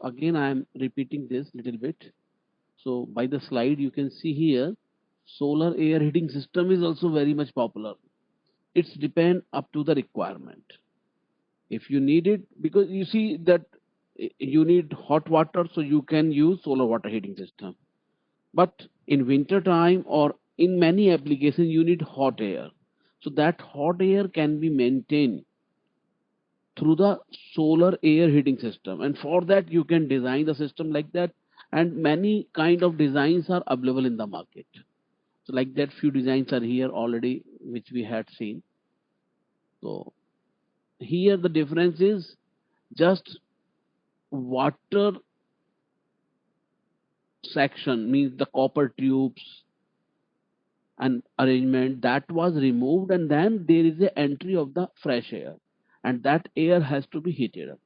Again, I am repeating this little bit. So by the slide, you can see here, solar air heating system is also very much popular. It's depend up to the requirement. If you need it, because you see that you need hot water, so you can use solar water heating system. But in winter time or in many applications, you need hot air. So that hot air can be maintained through the solar air heating system, and for that you can design the system like that, and many kind of designs are available in the market. So like that, few designs are here already which we had seen. So here the difference is just water section, means the copper tubes and arrangement that was removed, and then there is a entry of the fresh air, and that air has to be heated up.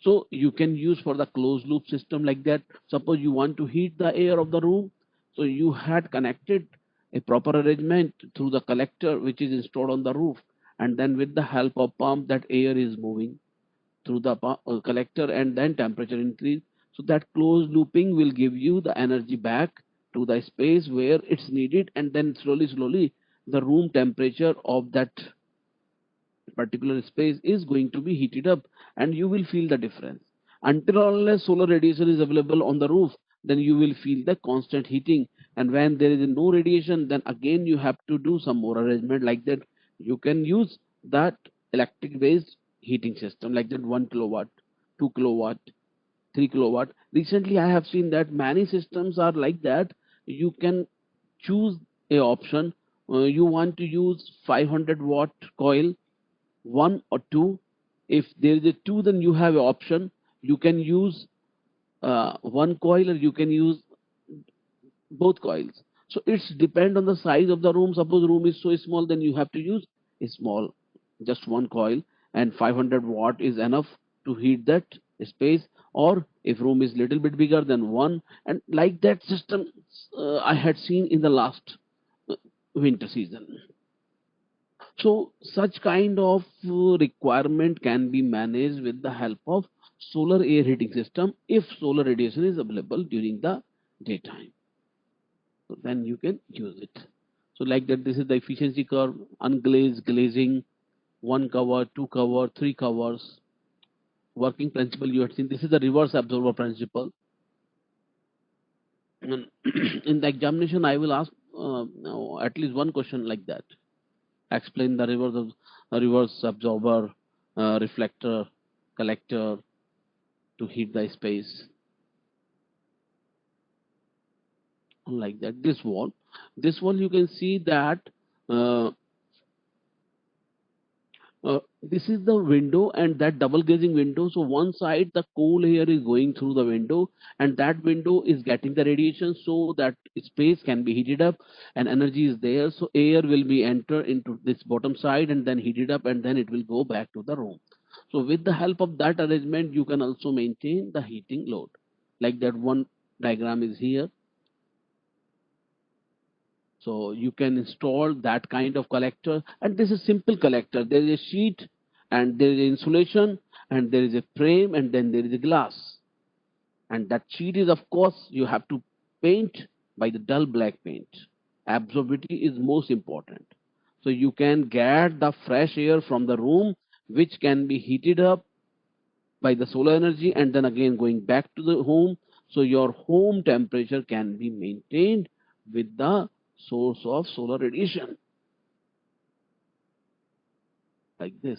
So you can use for the closed loop system like that. Suppose you want to heat the air of the room, so you had connected a proper arrangement through the collector which is installed on the roof, and then with the help of pump that air is moving through the collector, and then temperature increase. So that closed looping will give you the energy back to the space where it's needed, and then slowly the room temperature of that particular space is going to be heated up, and you will feel the difference. Until or unless solar radiation is available on the roof, then you will feel the constant heating. And when there is no radiation, then again you have to do some more arrangement like that. You can use that electric based heating system like that, 1 kilowatt, 2 kilowatt, 3 kilowatt. Recently I have seen that many systems are like that. You can choose a option. You want to use 500-watt coil, one or two. If there is a two, then you have an option. You can use one coil, or you can use both coils. So it's depend on the size of the room. Suppose room is so small, then you have to use a small, just one coil, and 500-watt is enough to heat that space. Or if room is little bit bigger, then one, and like that system I had seen in the last uh, winter season. So such kind of requirement can be managed with the help of solar air heating system if solar radiation is available during the daytime. So then you can use it. So like that, this is the efficiency curve, unglazed, glazing, one cover, two cover, three covers. Working principle you had seen. This is the reverse absorber principle. And in the examination, I will ask no, at least one question like that. Explain the reverse absorber, reflector, collector to heat the space, like that. This wall you can see that uh, this is the window, and that double glazing window. So one side the cool air is going through the window, and that window is getting the radiation, so that space can be heated up, and energy is there. So air will be enter into this bottom side and then heated up, and then it will go back to the room. So with the help of that arrangement, you can also maintain the heating load. Like that, one diagram is here. So you can install that kind of collector, and this is simple collector. There is a sheet, and there is insulation, and there is a frame, and then there is a glass. And that sheet is, of course, you have to paint by the dull black paint. Absorbability is most important. So you can get the fresh air from the room, which can be heated up by the solar energy, and then again going back to the home. So your home temperature can be maintained with the source of solar radiation, like this.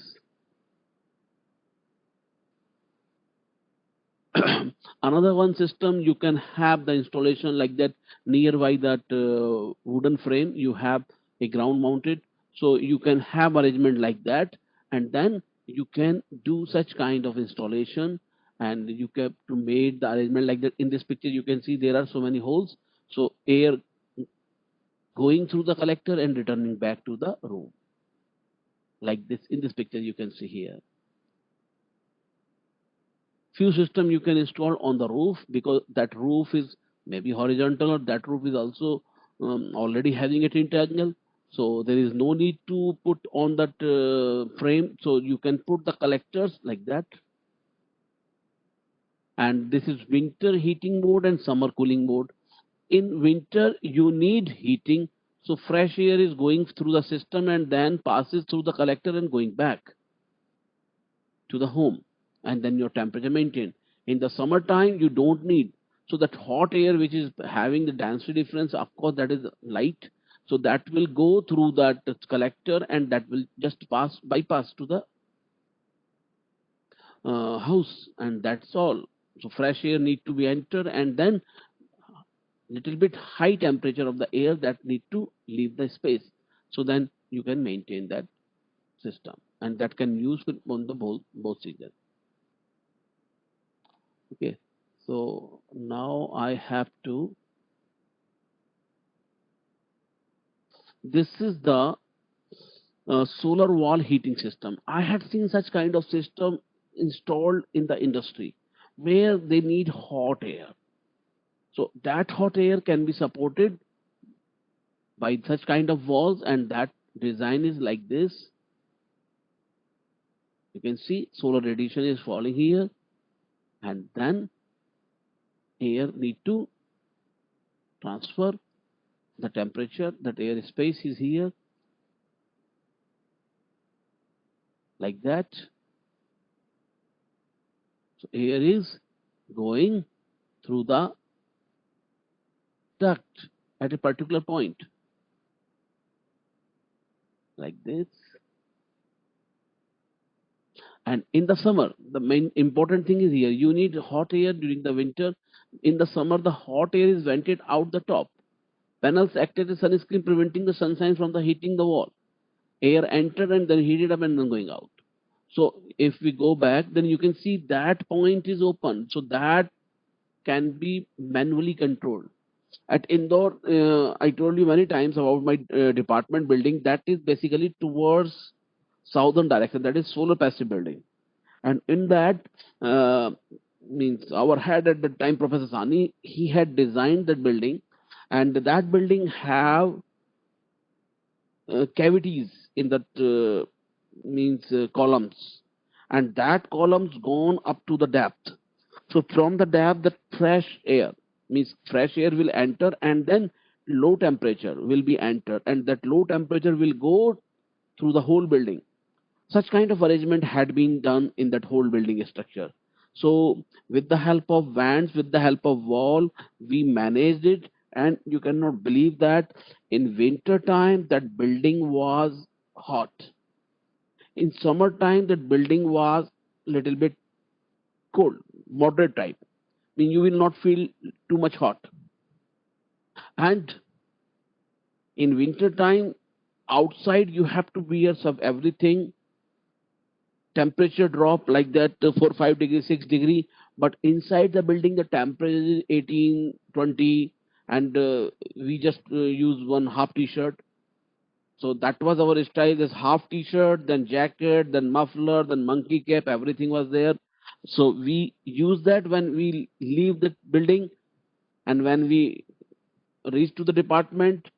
Another one system, you can have the installation like that. Nearby that wooden frame, you have a ground mounted, so you can have arrangement like that, and then you can do such kind of installation, and you have to make the arrangement like that. In this picture you can see there are so many holes, so air going through the collector and returning back to the room, like this. In this picture you can see here. Few system you can install on the roof, because that roof is maybe horizontal, or that roof is also already having a tint angle. So there is no need to put on that frame. So you can put the collectors like that. And this is winter heating mode and summer cooling mode. In winter, you need heating, so fresh air is going through the system and then passes through the collector and going back to the home, and then your temperature maintained. In the summertime, you don't need. So that hot air which is having the density difference, of course, that is light. So that will go through that collector and that will just bypass to the house, and that's all. So fresh air need to be entered, and then little bit high temperature of the air that need to leave the space. So then you can maintain that system, and that can use it on the both season. Okay, so now I have to. This is the solar wall heating system. I had seen such kind of system installed in the industry where they need hot air. So that hot air can be supported by such kind of walls, and that design is like this. You can see solar radiation is falling here, and then air need to transfer the temperature. That air space is here like that. So air is going through the duct at a particular point like this. And in the summer, the main important thing is here, you need hot air during the winter. In the summer, the hot air is vented out the top. Panels act as a sunscreen, preventing the sunshine from the heating the wall. Air entered and then heated up and then going out. So if we go back, then you can see that point is open. So that can be manually controlled. At Indore, I told you many times about my department building. That is basically towards southern direction. That is solar passive building. And in that, uh, means our head at the time, Professor Sani, he had designed that building, and that building have cavities in that means columns, and that columns gone up to the depth. So from the depth, the fresh air means fresh air will enter, and then low temperature will be entered, and that low temperature will go through the whole building. Such kind of arrangement had been done in that whole building structure. So with the help of vents, with the help of wall, we managed it, and you cannot believe that in winter time that building was hot. In summertime that building was little bit cold, moderate type. I mean, you will not feel too much hot. And in winter time, outside you have to wear some everything, temperature drop like that 4 5 degrees 6 degree, but inside the building the temperature is 18 20, and we just use one half t-shirt. So that was our style, this half t-shirt, then jacket, then muffler, then monkey cap, everything was there. So we use that when we leave the building, and when we reach to the department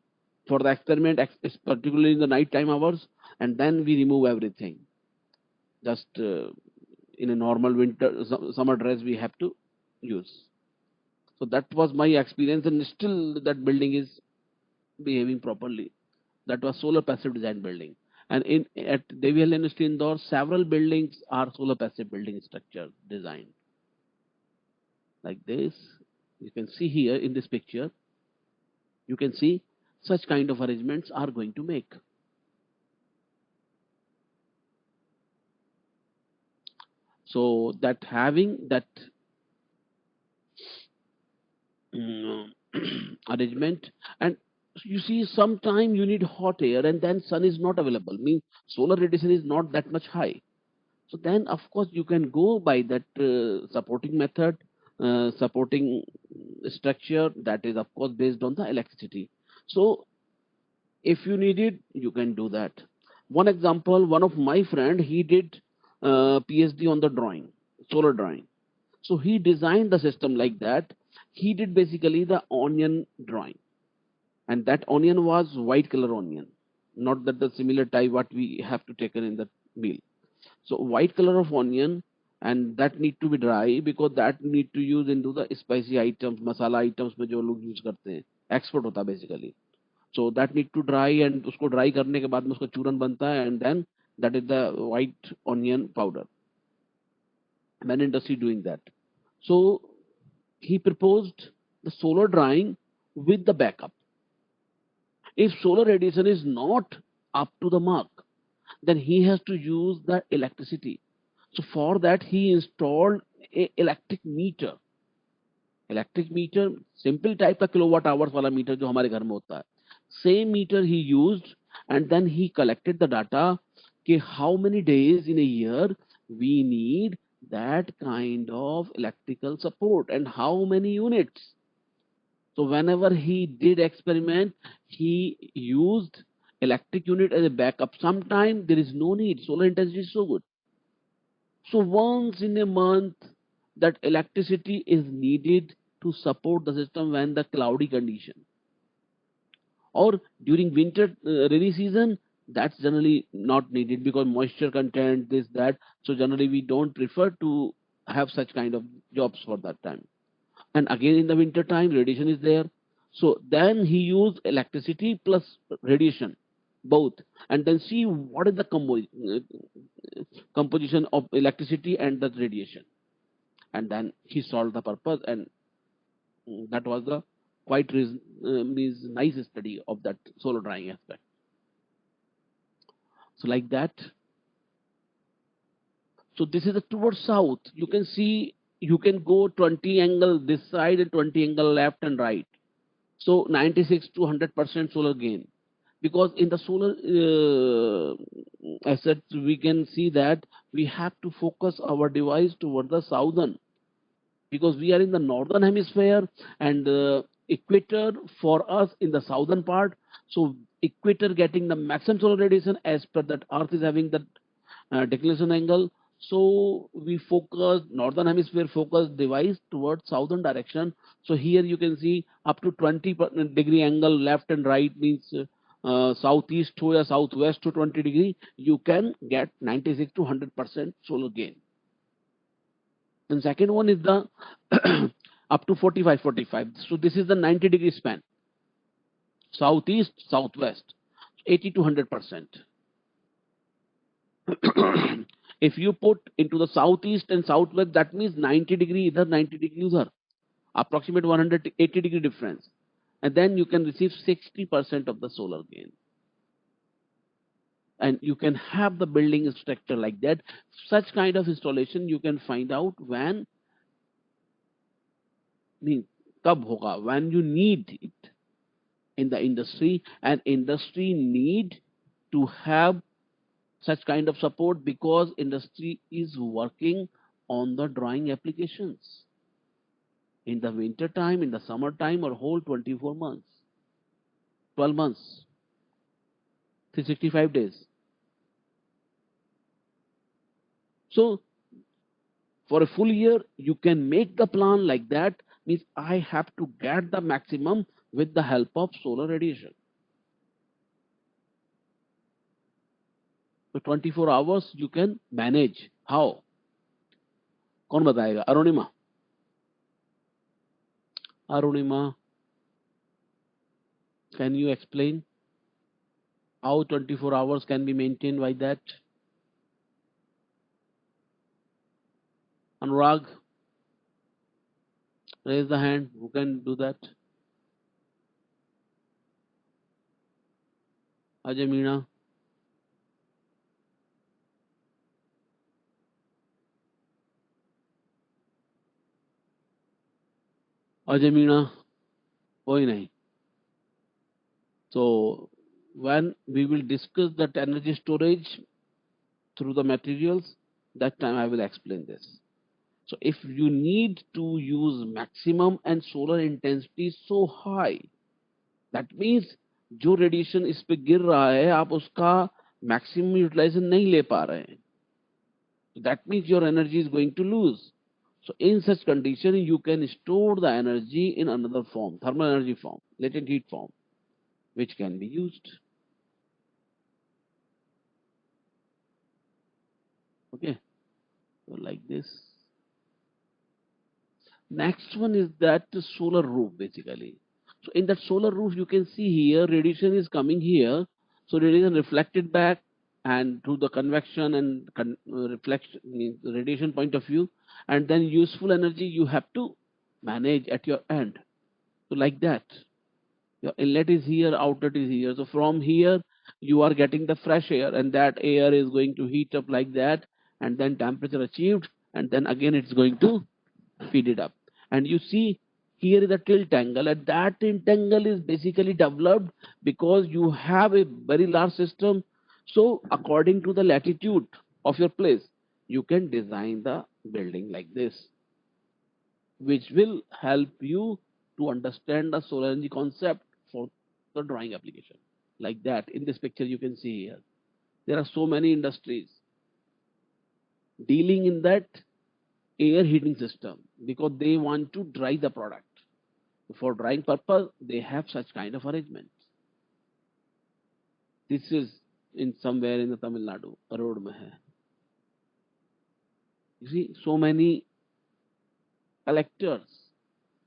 for the experiment, particularly in the night time hours, and then we remove everything, just in a normal summer dress we have to use. So that was my experience, and still that building is behaving properly. That was solar passive design building. And in at Devi Hill University Indore, several buildings are solar passive building structure designed like this. You can see here in this picture, you can see such kind of arrangements are going to make. So that having that mm, arrangement, and you see sometime you need hot air and then sun is not available, means solar radiation is not that much high. So then of course you can go by that supporting method, supporting structure that is of course based on the electricity. So if you need it, you can do that. One example, one of my friend, he did PhD on the drawing, solar drawing. So he designed the system like that. He did basically the onion drawing, and that onion was white color onion, not that the similar type what we have to take in the meal. So white color of onion, and that need to be dry because that need to use into the spicy items, masala items में जो लोग use करते हैं, export होता है basically. So that need to dry and उसको dry करने के बाद में उसका चूरन बनता है and then that is the white onion powder. Many industry doing that. So he proposed the solar drying with the backup. If solar radiation is not up to the mark, then he has to use the electricity. So for that he installed a electric meter. Electric meter simple type का kilowatt hours वाला meter जो हमारे घर में होता है, same meter ही used and then he collected the data कि how many days in a year we need that kind of electrical support and how many units. So whenever he did experiment, he used electric unit as a backup. Sometime there is no need, solar intensity is so good. So once in a month, that electricity is needed to support the system when the cloudy condition. Or during winter rainy season, that's generally not needed because moisture content, this, that. So generally we don't prefer to have such kind of jobs for that time. And again in the winter time, radiation is there. So then he used electricity plus radiation, both, and then see what is the composition of electricity and the radiation, and then he solved the purpose, and that was the quite means nice study of that solar drying aspect. So like that. So this is the towards south. You can see you can go 20 angle this side and 20 angle left and right. So 96 to 100% solar gain. Because in the solar assets, we can see that we have to focus our device toward the southern, because we are in the northern hemisphere and the equator for us in the southern part. So equator getting the maximum solar radiation as per that earth is having the declination angle. So we focus northern hemisphere focus device towards southern direction. So here you can see up to 20 degree angle left and right means southeast to southwest to 20 degree, you can get 96 to 100% solar gain. And second one is the up to 45. So this is the 90-degree span. Southeast, southwest, 80 to 100%. If you put into the southeast and southwest, that means 90-degree either, 90-degree either, approximate 180-degree difference. And then you can receive 60% of the solar gain. And you can have the building structure like that. Such kind of installation you can find out when कब होगा, when you need it in the industry, and industry need to have such kind of support because industry is working on the drying applications in the winter time, in the summer time, or whole 24 months, 12 months, 365 days. So for a full year you can make the plan like that, means I have to get the maximum with the help of solar radiation. So 24 hours you can manage. How? कौन बताएगा? Arunima, Arunima, can you explain how 24 hours can be maintained by that? Anurag, raise the hand. Who can do that? Ajay Meena. Ajay Meena. कोई नहीं. So when we will discuss that energy storage through the materials, that time I will explain this. So if you need to use maximum and solar intensity so high, that means जो radiation इस पे गिर रहा है आप उसका maximum utilisation नहीं ले पा रहे हैं. That means your energy is going to lose. So in such condition, you can store the energy in another form, thermal energy form, latent heat form, which can be used. Okay. So like this. Next one is that the solar roof basically. So in that solar roof, you can see here radiation is coming here. So radiation reflected back and through the convection and reflection means the radiation point of view, and then useful energy you have to manage at your end. So like that, your inlet is here, outlet is here. So from here you are getting the fresh air, and that air is going to heat up like that, and then temperature achieved, and then again it's going to feed it up. And you see here is a tilt angle, and that tilt angle is basically developed because you have a very large system. So according to the latitude of your place, you can design the building like this, which will help you to understand the solar energy concept for the drawing application. Like that, in this picture you can see here, there are so many industries dealing in that air heating system because they want to dry the product. For drying purpose, they have such kind of arrangements. This is in somewhere in the Tamil Nadu, road mein hai. You see, so many collectors.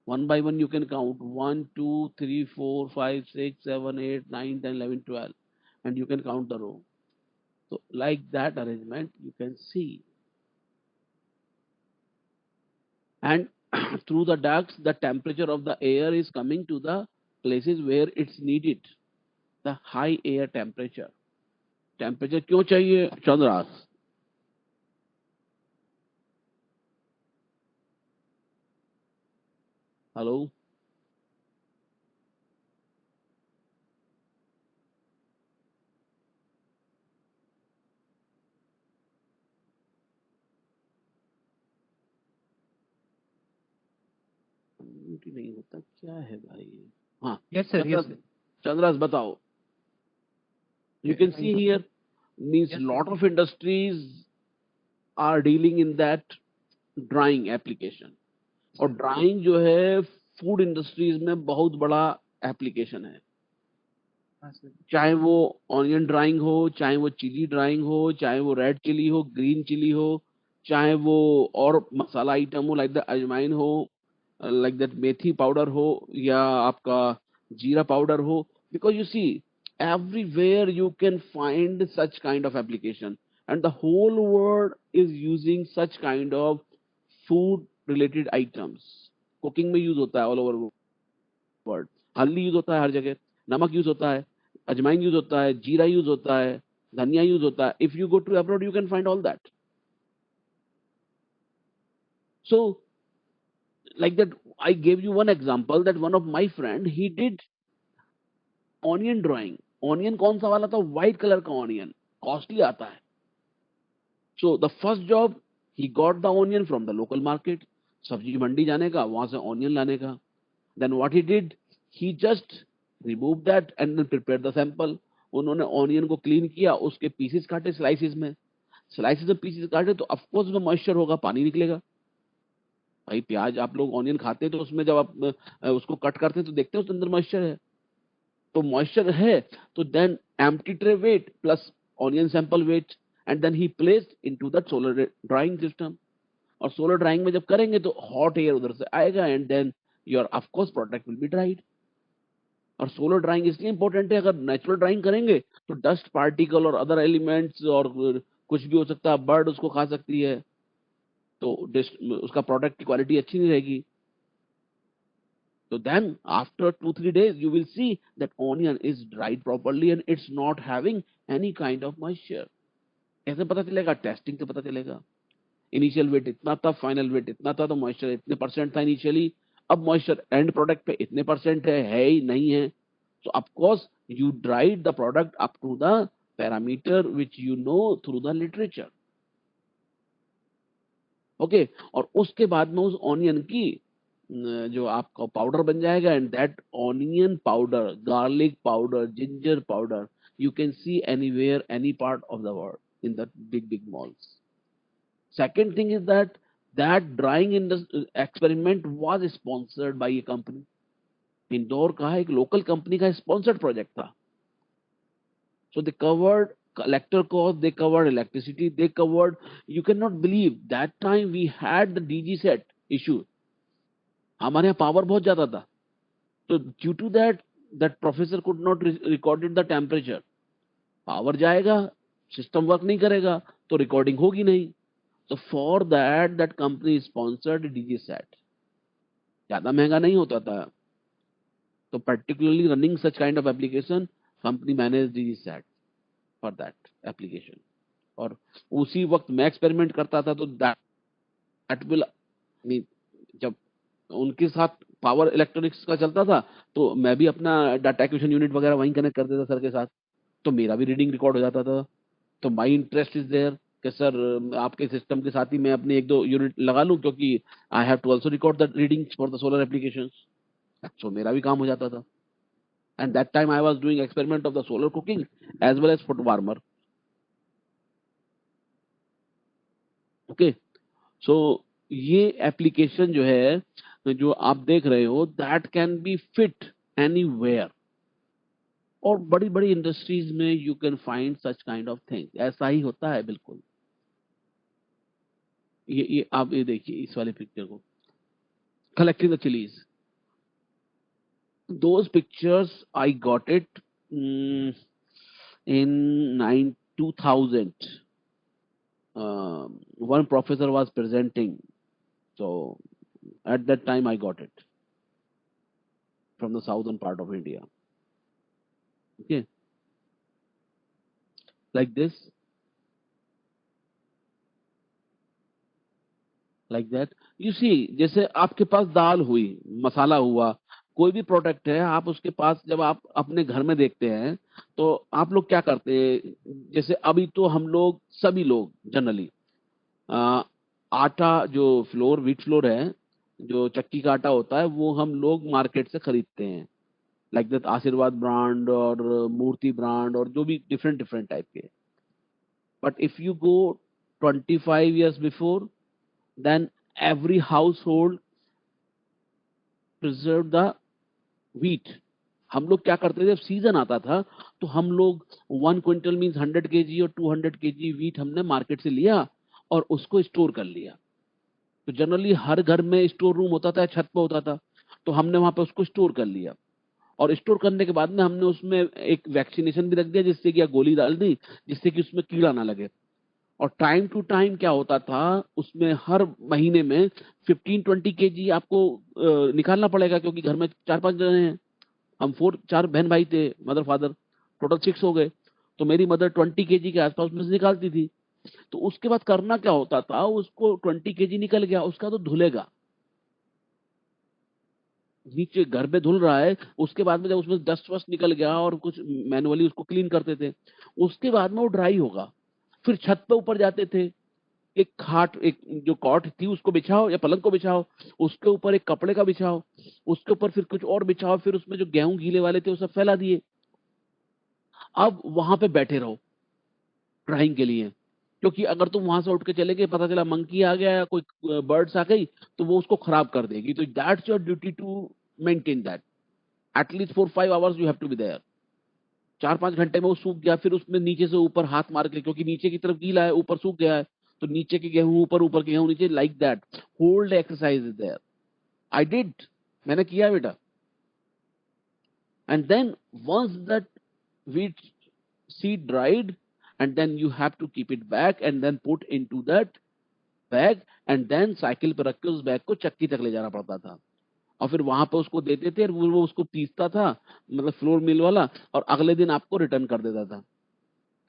One by one, you can count 1, 2, 3, 4, 5, 6, 7, 8, 9, 10, 11, 12, and you can count the row. So, like that arrangement, you can see. And through the ducts, the temperature of the air is coming to the places where it's needed. The high air temperature. Temperature क्यों चाहिए Chandra's? Hello? Mute नहीं होता क्या है भाई? हाँ, Yes, sir. Yes, sir. Chandra's बताओ. You can see here means Yes, lot of industries are dealing in that drying application. और ड्राइंग जो है फूड इंडस्ट्रीज में बहुत बड़ा एप्लीकेशन है. हाँ, sir. चाहे वो ऑनियन ड्राइंग हो, चाहे वो चिली ड्राइंग हो, चाहे वो रेड चिली हो, ग्रीन चिली हो, चाहे वो और मसाला आइटम हो लाइक द अजवाइन हो, लाइक दैट मेथी पाउडर हो, या आपका जीरा पाउडर हो. Because you see everywhere you can find such kind of application, and the whole world is using such kind of food related items. Cooking में use होता है ऑल ओवर वर्ल्ड. हल्दी use होता है हर जगह, नमक यूज होता है, अजवाइन यूज होता है, जीरा यूज होता है, धनिया यूज होता है. If you go to abroad you can find all that. So like that, I gave you one example that one of my friend he did onion drying. Onion कौन सा वाला था? व्हाइट कलर का onion, costly आता है. So the first job he got the onion from the local market. सब्जी मंडी जाने का, वहां से ऑनियन लाने का. Then what he did, he just remove that and then prepare the sample. उन्होंने ऑनियन को क्लीन किया, उसके पीसेस काटे स्लाइसिस में. स्लाइसिस में पीसेस काटे तो ऑफकोर्स में मॉइस्चर होगा, पानी निकलेगा. भाई प्याज आप लोग ऑनियन खाते हैं तो उसमें जब आप उसको कट करते हैं तो देखते हैं उसके अंदर मॉइस्चर है. तो मॉइस्चर है तो then empty tray weight plus onion sample weight, and then he placed into that solar drying system. और सोलर ड्राइंग में जब करेंगे तो हॉट एयर उधर से आएगा, and then your of course product will be dried. और सोलर ड्राइंग इसलिए इंपॉर्टेंट है, अगर नेचुरल ड्राइंग करेंगे तो डस्ट पार्टिकल और अदर एलिमेंट्स और कुछ भी हो सकता है, बर्ड उसको खा सकती है, तो उसका प्रोडक्ट की क्वालिटी अच्छी नहीं रहेगी. So then after 2-3 days you will see that onion is dried properly and it's not having any kind of moisture. ऐसे पता चलेगा, टेस्टिंग से पता चलेगा. इनिशियल वेट इतना था, फाइनल वेट इतना था, तो मॉइस्चर इतने परसेंट था इनिशियली, अब मॉइस्चर एंड प्रोडक्ट पे इतने परसेंट है ही नहीं है. So of course you dried the product up to the parameter which you know through the literature. Okay और उसके बाद में उस ऑनियन की जो आपका पाउडर बन जाएगा, and that onion powder, garlic powder, ginger powder you can see anywhere, any part of the world in the big malls. Second thing is that drying experiment was sponsored by a company. Indore का एक local company का sponsored project था. So they covered collector cost, they covered electricity, they covered, you cannot believe that time we had the DG set issue. हमारे यहाँ power बहुत ज्यादा था, तो due to that professor could not recorded the temperature. Power जाएगा, system work नहीं करेगा, तो रिकॉर्डिंग होगी नहीं. तो for that that company sponsored DG set. ज्यादा महंगा नहीं होता था, तो particularly running such kind of application, company manage DG set for that application. और उसी वक्त मैं एक्सपेरिमेंट करता था, तो दैट विल, जब उनके साथ पावर इलेक्ट्रॉनिक्स का चलता था, तो मैं भी अपना डाटा एक्विजिशन यूनिट वगैरह वहीं कनेक्ट कर देता सर के साथ, तो मेरा भी रीडिंग रिकॉर्ड हो जाता था. तो माई इंटरेस्ट इज देयर कि सर आपके सिस्टम के साथ ही मैं अपने एक दो यूनिट लगा लूं, क्योंकि I have to also record the reading for the solar applications. So मेरा भी काम हो जाता था. And that time I was doing experiment of the solar cooking as well as foot warmer. Okay, so ये एप्लीकेशन जो है, जो आप देख रहे हो, that can be fit anywhere. और बड़ी बड़ी इंडस्ट्रीज में you can find such kind of thing. ऐसा ही होता है बिल्कुल. ये आप ये देखिए इस वाले पिक्चर को, collecting the chilies. Those pictures I got it in 2000. One professor was presenting, so at that time I got it from the southern part of India. Okay, like this, like that. You see, जैसे आपके पास दाल हुई, मसाला हुआ, कोई भी product है, आप उसके पास जब आप अपने घर में देखते हैं, तो आप लोग क्या करते हैं? जैसे अभी तो हम लोग सभी लोग जनरली आटा, जो फ्लोर, व्हीट फ्लोर है, जो चक्की का आटा होता है, वो हम लोग मार्केट से खरीदते हैं, लाइक दैट आशीर्वाद ब्रांड और मूर्ति ब्रांड और जो भी डिफरेंट डिफरेंट टाइप के. But if you go 25 years before, then every house hold preserve the wheat. हम लोग क्या करते थे, जब सीजन आता था, तो हम लोग 1 क्विंटल मीन्स 100 kg और 200 kg व्हीट हमने मार्केट से लिया और उसको स्टोर कर लिया. तो जनरली हर घर में स्टोर रूम होता था, छत पे होता था, तो हमने वहां पे उसको स्टोर कर लिया. और स्टोर करने के बाद में हमने उसमें एक वैक्सीनेशन भी रख दिया, जिससे कि, या गोली डाल दी जिससे कि उसमें कीड़ा ना लगे. और टाइम टू टाइम क्या होता था, उसमें हर महीने में 15-20 kg आपको निकालना पड़ेगा, क्योंकि घर में 4-5 जने हैं. हम 4 बहन भाई थे, मदर फादर, टोटल 6 हो गए. तो मेरी मदर 20 kg के आसपास उसमें से निकालती थी. तो उसके बाद करना क्या होता था, उसको 20 kg निकल गया, उसका तो धुलेगा, नीचे घर पे धुल रहा है. उसके बाद में जब उसमें डस्ट वस्ट निकल गया और कुछ मैनुअली उसको क्लीन करते थे, उसके बाद में वो ड्राई होगा. फिर छत पे ऊपर जाते थे, एक खाट, एक जो कॉट थी उसको बिछाओ या पलंग को बिछाओ, उसके ऊपर एक कपड़े का बिछाओ, उसके ऊपर फिर कुछ और बिछाओ, फिर उसमें जो गेहूं गीले वाले थे वो सब फैला दिए. अब वहां पे बैठे रहो ड्राइंग के लिए, क्योंकि अगर तुम वहां से उठ के चले गए, पता चला मंकी आ गया या कोई बर्ड्स आ गई, तो वो उसको खराब कर देगी. तो that's your duty to maintain that. At least 4-5 hours you have to be there. 4-5 घंटे में वो सूख गया, फिर उसमें नीचे से ऊपर हाथ मार के, क्योंकि नीचे की तरफ गीला है, ऊपर सूख गया है, तो नीचे के गेहूं ऊपर, ऊपर के गेहूं नीचे, like that. Hold exercise is there. I did, मैंने किया बेटा. And then once that wheat seed dried, and then you have to keep it back and then put into that bag, and then cycle पे रख के उस bag को चक्की तक ले जाना पड़ता था. और फिर वहां पे उसको देते थे और वो उसको पीसता था, मतलब फ्लोर मिल वाला, और अगले दिन आपको रिटर्न कर देता था.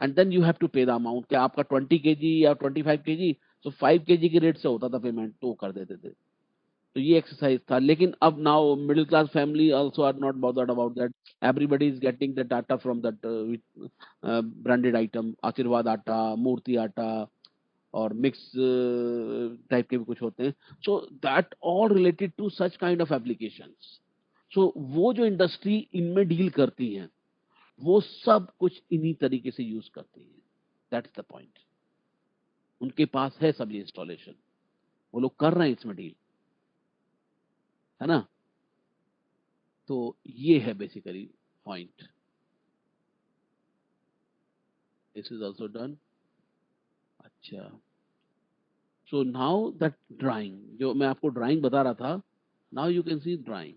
And then you have to pay the amount, क्या आपका 20 kg या 25 kg, तो 5 kg के रेट से होता था पेमेंट, तो वो कर देते थे. तो ये एक्सरसाइज था. लेकिन अब now middle class family also are not bothered about that. Everybody is getting that atta from that branded item, Aashirvaad atta, मूर्ति आटा, और मिक्स टाइप के भी कुछ होते हैं. So that all related to such kind of applications. So वो जो इंडस्ट्री इनमें डील करती है, वो सब कुछ इन्हीं तरीके से यूज करती है. That's the point. उनके पास है सब ये इंस्टॉलेशन, वो लोग कर रहे हैं इसमें डील, है ना. तो ये है basically point This is also done. अच्छा. So now that drawing, जो मैं आपको drawing बता रहा था, now you can see drawing.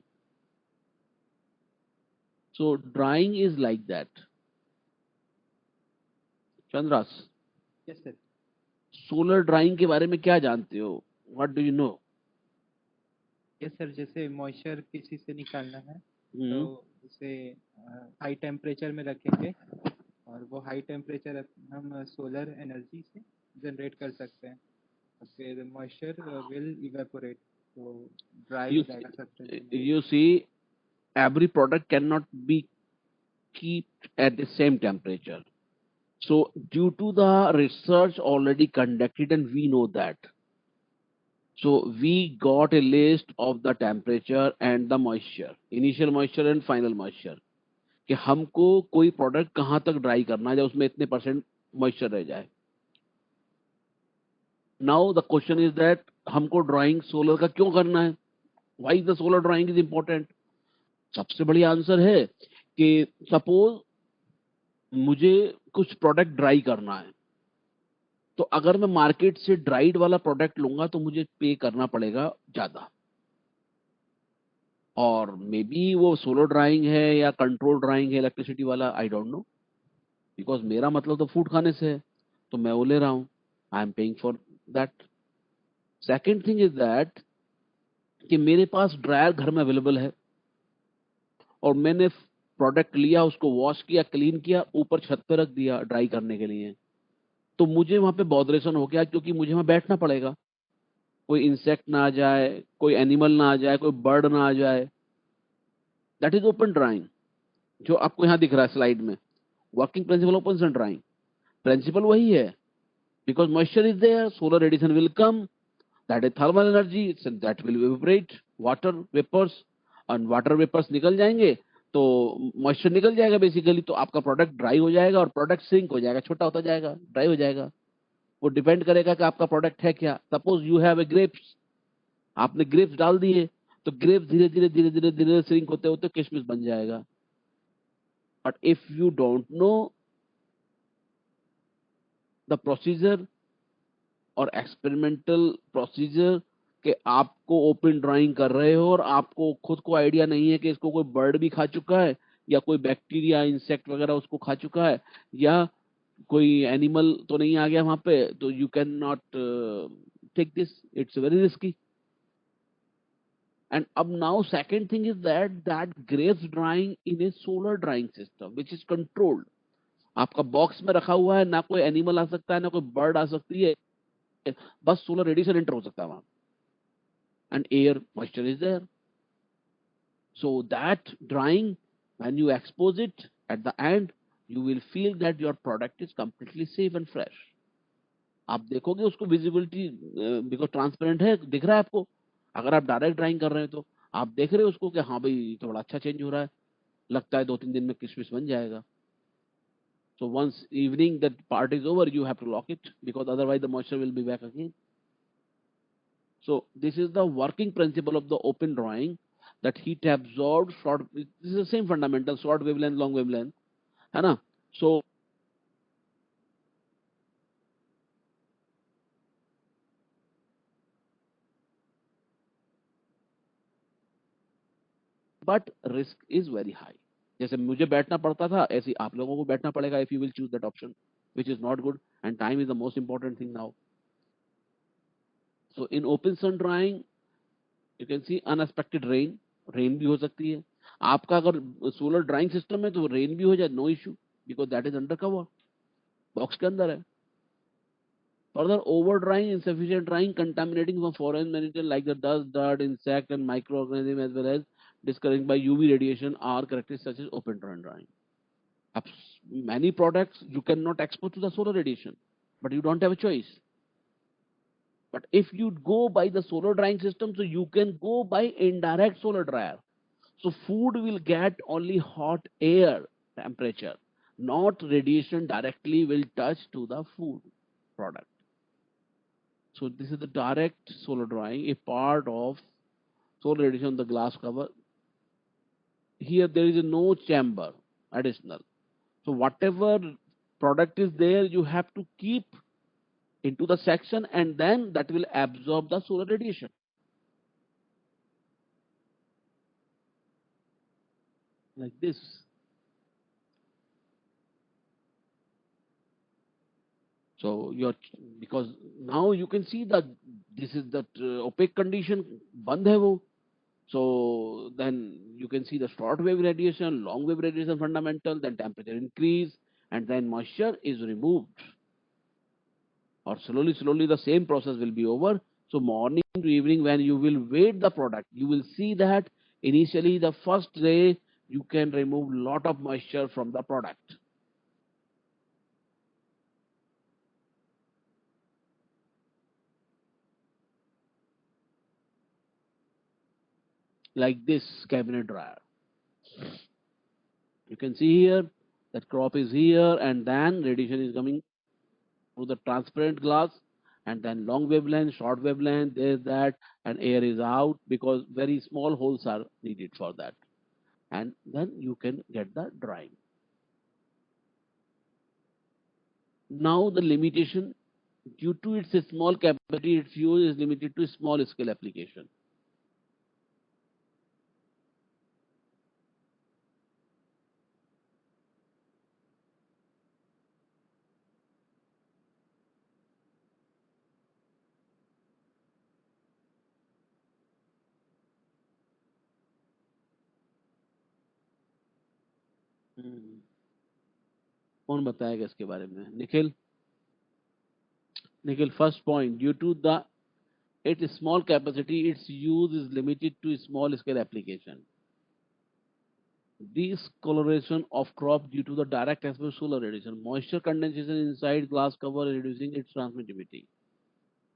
So drawing is like that. Chandras, Yes, sir. solar drawing के बारे में क्या जानते हो? What do you know? Yes sir, जैसे मॉइस्चर किसी से निकालना है तो हम्म. उसे हाई टेम्परेचर में रखेंगे और वो हाई टेम्परेचर हम सोलर एनर्जी से जनरेट कर सकते हैं और फिर मॉइस्चर विल इवेपोरेट, तो ड्राई हो You जाएगा सब you see, every product cannot be kept at the same temperature. So due to the research already conducted, and we know that. So we got a list of the temperature and the moisture, initial moisture and final moisture, कि हमको कोई product कहाँ तक dry करना है, उसमें इतने percent moisture रह जाए. Now the question is that हमको ड्राइंग सोलर का क्यों करना है? Why the solar drawing is important? सबसे बड़ी आंसर है कि सपोज मुझे कुछ प्रोडक्ट ड्राई करना है, तो अगर मैं मार्केट से ड्राइड वाला प्रोडक्ट लूंगा तो मुझे पे करना पड़ेगा ज्यादा, और मे बी वो सोलर ड्राइंग है या कंट्रोल ड्राइंग है इलेक्ट्रिसिटी वाला, आई डोंट नो, बिकॉज मेरा मतलब तो फूड खाने से है, तो मैं वो ले रहा हूं, I am paying for that. Second thing is that कि मेरे पास ड्रायर घर में अवेलेबल है और मैंने प्रोडक्ट लिया, उसको वॉश किया, क्लीन किया, ऊपर छत पे रख दिया ड्राई करने के लिए, तो मुझे वहां पे बॉदरेशन हो गया क्योंकि मुझे वहां बैठना पड़ेगा, कोई इंसेक्ट ना आ जाए, कोई एनिमल ना आ जाए, कोई बर्ड ना आ जाए. दैट इज ओपन ड्राइंग, जो आपको यहाँ दिख रहा है स्लाइड में. Working principle open sun drying, principle वही है, because moisture is there, solar radiation will come, that is thermal energy, that will evaporate water vapours, और वाटर वेपर्स निकल जाएंगे तो मॉइस्चर निकल जाएगा बेसिकली, तो आपका प्रोडक्ट ड्राई हो जाएगा और प्रोडक्ट सिंक हो जाएगा, छोटा होता जाएगा, ड्राई हो जाएगा. वो डिपेंड करेगा कि आपका प्रोडक्ट है क्या. Suppose you have a grapes, आपने ग्रेप्स डाल दिए, तो ग्रेप्स धीरे धीरे धीरे धीरे धीरे सिंक होते होते किशमिश बन जाएगा. But if you don't know the procedure और एक्सपेरिमेंटल प्रोसीजर, कि आपको ओपन ड्राइंग कर रहे हो और आपको खुद को आइडिया नहीं है कि इसको कोई बर्ड भी खा चुका है, या कोई बैक्टीरिया इंसेक्ट वगैरह उसको खा चुका है, या कोई एनिमल तो नहीं आ गया वहां पे, तो you can not take this, it's very risky. And now second thing is that grapes drying in a solar drying system which is controlled. आपका बॉक्स में रखा हुआ है, ना कोई एनिमल आ सकता है, ना कोई बर्ड आ सकती है, बस सोलर रेडिएशन एंटर हो सकता है वहां, and air moisture is there. So that drying, when you expose it at the end, you will feel that your product is completely safe and fresh. आप देखोगे उसको विजिबिलिटी, बिकॉज ट्रांसपेरेंट है, दिख रहा है आपको. अगर आप डायरेक्ट ड्राइंग कर रहे हैं तो आप देख रहे हो उसको कि हाँ भाई तो बड़ा अच्छा चेंज हो रहा है, लगता है 2-3 दिन में किशमिश बन जाएगा. So once evening that part is over, you have to lock it because otherwise the moisture will be back again. So this is the working principle of the open drawing, that heat absorbed short. This is the same fundamental, short wavelength, long wavelength, है ना? So but risk is very high. जैसे मुझे बैठना पड़ता था, ऐसे ही आप लोगों को बैठना पड़ेगा if you will choose that option, which is not good, and time is the most important thing now. So in open sun drying, you can see unexpected rain, rain भी हो सकती है. आपका अगर सोलर ड्राइंग सिस्टम है तो rain भी हो जाए, no issue, because that is under cover, box के अंदर है. Further, over drying, insufficient drying, contaminating from foreign material like the dust, dirt, insect, and microorganism, as well as discouraged by UV radiation, are characteristics such as open drying. Many products you cannot expose to the solar radiation, but you don't have a choice. But if you go by the solar drying system, so you can go by indirect solar dryer. So food will get only hot air temperature, not radiation directly will touch to the food product. So this is the direct solar drying, a part of solar radiation on the glass cover. Here there is no chamber additional. So whatever product is there, you have to keep into the section, and then that will absorb the solar radiation. Like this. So because now you can see that this is that opaque condition, band hai wo. So then you can see the short wave radiation, long wave radiation fundamental, then temperature increase, and then moisture is removed. Or slowly the same process will be over. So morning to evening, when you will weight the product, you will see that initially the first day you can remove lot of moisture from the product. Like this cabinet dryer. You can see here that crop is here, and then radiation is coming through the transparent glass, and then long wavelength, short wavelength, there's that, and air is out because very small holes are needed for that. And then you can get the drying. Now the limitation, due to its small capacity, its use is limited to small scale application. कौन बताएगा इसके बारे में? Nikhil. First point, due to its small capacity, its use is limited to small scale application. Discoloration of crop due to the direct exposure to solar radiation. Moisture condensation inside glass cover reducing its transmittivity.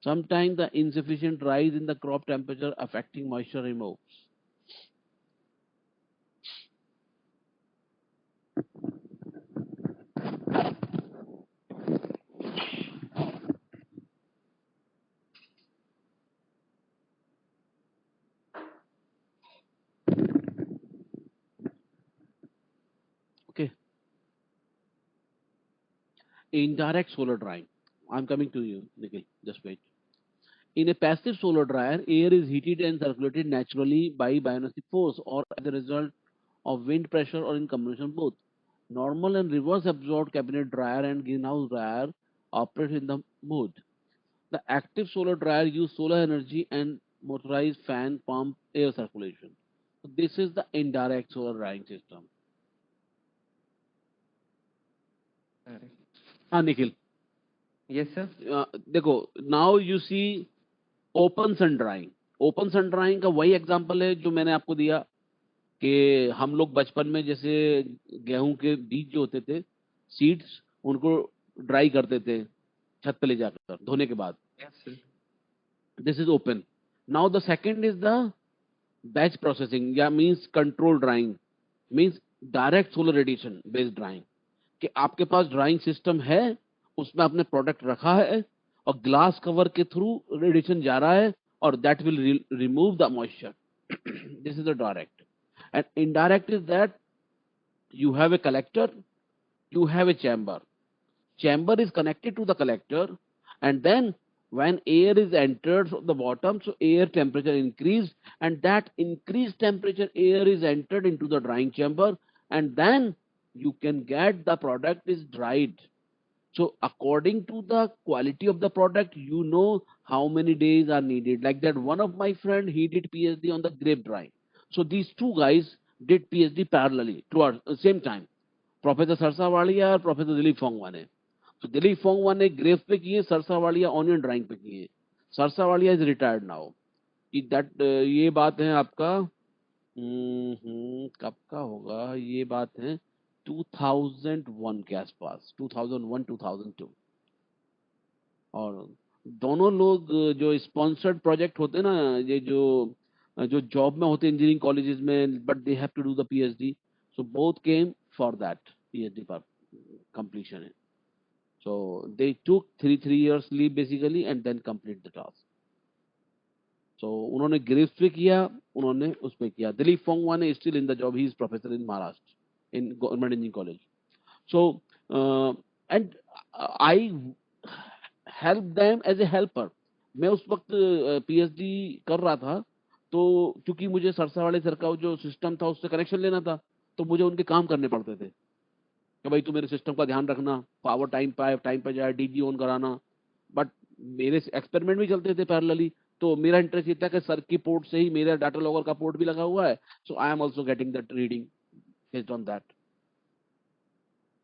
Sometimes the insufficient rise in the crop temperature affecting moisture removes. Okay. Indirect solar drying. I'm coming to you, Nikhil. Just wait. In a passive solar dryer, air is heated and circulated naturally by bioenergy force or as a result of wind pressure or in combination both. Normal and reverse absorbed cabinet dryer and greenhouse dryer operate in the mode. The active solar dryer use solar energy and motorized fan pump air circulation. So this is the indirect solar drying system. Correct. Nikhil. Yes, sir. देखो, now you see open sun drying. Open sun drying का वही example है जो मैंने आपको दिया कि हम लोग बचपन में जैसे गेहूं के बीज जो होते थे, सीड्स, उनको ड्राई करते थे छत पे ले जाकर धोने के बाद. Yes, sir. This is open. Now the second is the batch processing या means control drying, means direct solar radiation based drying. कि आपके पास ड्राइंग सिस्टम है, उसमें आपने प्रोडक्ट रखा है और ग्लास कवर के थ्रू रेडिएशन जा रहा है और that will remove the moisture. This is the direct. And indirect is that you have a collector, you have a chamber. Chamber is connected to the collector, and then when air is entered from the bottom, so air temperature increased, and that increased temperature air is entered into the drying chamber, and then you can get the product is dried. So according to the quality of the product, you know how many days are needed. Like that, one of my friend, he did PhD on the grape drying. So these two guys did PhD parallelly towards same time. Professor Sarsavadia और professor Dilip Phongwa ने. तो दिलीप फोंगवा ने grep पे किए, सरसावाड़िया onion drawing पे किए. सरसावाड़िया is retired now. That ये बात है आपका कब का होगा, ये बात है 2001 के आसपास, 2001-2002. और दोनों लोग जो स्पॉन्सर्ड प्रोजेक्ट होते हैं ना, ये जो जॉब में होते हैं इंजीनियरिंग कॉलेजेस में, but they have to do the PhD, so both came for that PhD पर completion है. So they took 3 years leave basically and then complete the task. So उन्होंने ग्रेप्स पे किया, उन्होंने उस पे किया. दिलीप फोंगवा ने still in the job, he is professor in Maharashtra in government engineering college. So and I help them as a helper. मैं उस वक्त पीएचडी कर रहा था, तो क्योंकि मुझे सरसावाली सर का जो सिस्टम था उससे कनेक्शन लेना था, तो मुझे उनके काम करने पड़ते थे कि भाई तू मेरे सिस्टम का ध्यान रखना, पावर टाइम पे जाए, डीजी ऑन कराना। बट मेरे एक्सपेरिमेंट भी चलते थे पैरेलली, तो मेरा इंटरेस्ट ये था कि सर की पोर्ट से ही मेरा डाटा लॉगर का पोर्ट भी लगा हुआ है, so I am also getting that reading based on that.